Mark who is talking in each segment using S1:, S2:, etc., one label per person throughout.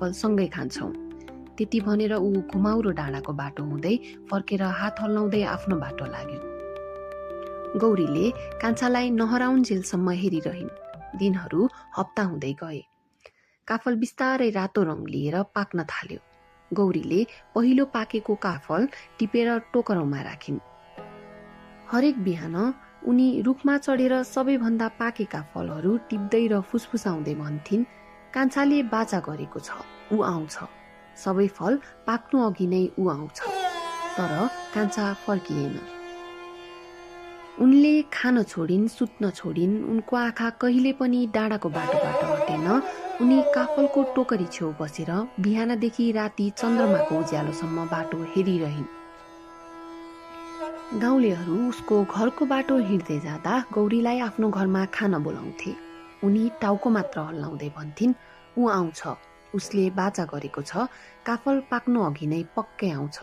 S1: काफल सँगै खान्छौँ। त्यति भनेर ऊ घुमाउरो डाँडाको बाटो हुँदै फर्केर हात हल्लाउँदै आफ्नो बाटो लाग्यो। गौरीले कान्छालाई नहराउन्जेलसम्म हेरिरहिन्। दिनहरू हप्ता हुँदै गए। काफल बिस्तारै रातो रङ लिएर पाक्न थाल्यो। गौरीले पहिलो पाकेको काफल टिपेर टोकरामा राखिन्। हरेक बिहान उनी रुखमा चढेर सबैभन्दा पाकेका फलहरू टिप्दै र फुसफुसाउँदै भन्थिन्, कान्छाले बाचा गरेको छ, ऊ आउँछ। सबै फल पाक्नु अघि नै ऊ आउँछ। तर कान्छा फर्किएन। उनले खान छोडिन्, सुत्न छोडिन्। उनको आँखा कहिले पनि डाँडाको बाटोबाट हटेन। उनी काफलको टोकरी छेउ बसेर बिहानदेखि राति चन्द्रमाको उज्यालोसम्म बाटो हेरिरहिन्। गाउँलेहरू उसको घरको बाटो हिँड्दै जाँदा गौरीलाई आफ्नो घरमा खान बोलाउँथे। उनी टाउको मात्र हल्लाउँदै भन्थिन्, ऊ आउँछ, उसले बाचा गरेको छ, काफल पाक्नु अघि नै पक्कै आउँछ।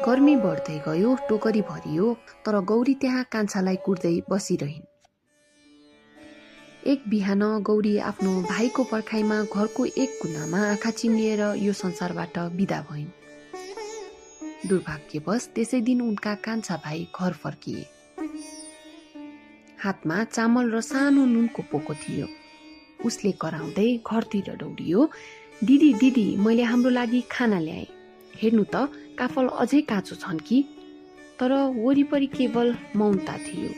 S1: गर्मी बढ्दै गयो, टोकरी भरियो, तर गौरी त्यहाँ कान्छालाई कुर्दै बसिरहिन्। एक बिहान गौरी आफ्नो भाइको पर्खाइमा घरको एक कुनामा आँखा चिम्लिएर यो संसारबाट बिदा भइन्। दुर्भाग्यवश त्यसै दिन उनका कान्छा भाइ घर फर्किए। हातमा चामल र सानो नुनको पोको थियो। उसले कराउँदै घरतिर दौडियो, दिदी दिदी, मैले हाम्रो लागि खाना ल्याएँ। हेर्नु त, काफल अझै काँचो छन् कि? तर वरिपरि केवल मौनता थियो।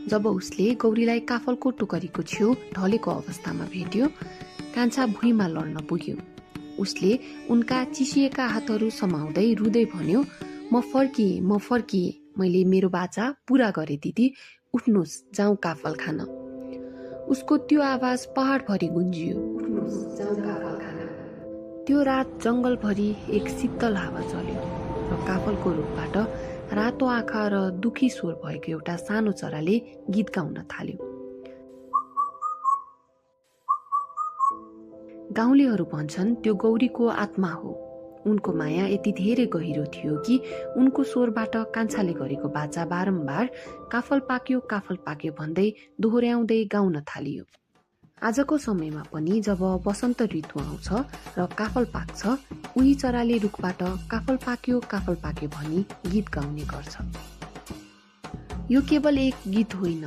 S1: जब उसले गौरीलाई काफलको टोकरीको छेउ ढलेको अवस्थामा भेट्यो, कान्छा भुइँमा लड्न पुग्यो। उसले उनका चिसिएका हातहरू समाउँदै रुँदै भन्यो, म फर्किए, मैले मेरो बाचा पूरा गरे दिदी, उठ्नुस्, जाउँ काफल खान। उसको त्यो आवाज पहाडभरि गुन्जियो, उठ्नुस्, जाउँ काफल खान। त्यो रात जङ्गलभरि एक शीतल हावा चल्यो र काफलको रुखबाट रातो आँखा र दुखी स्वर भएको एउटा सानो चराले गीत गाउन थाल्यो। गाउँलेहरू भन्छन् त्यो गौरीको आत्मा हो। उनको माया यति धेरै गहिरो थियो कि उनको स्वरबाट कान्छाले गरेको बाचा बारम्बार काफल पाक्यो भन्दै दोहोर्याउँदै गाउन थालियो। आजको समयमा पनि जब वसन्त ऋतु आउँछ र काफल पाक्छ, उही चराले रुखबाट काफल पाक्यो भनी गीत गाउने गर्छ। यो केवल एक गीत होइन,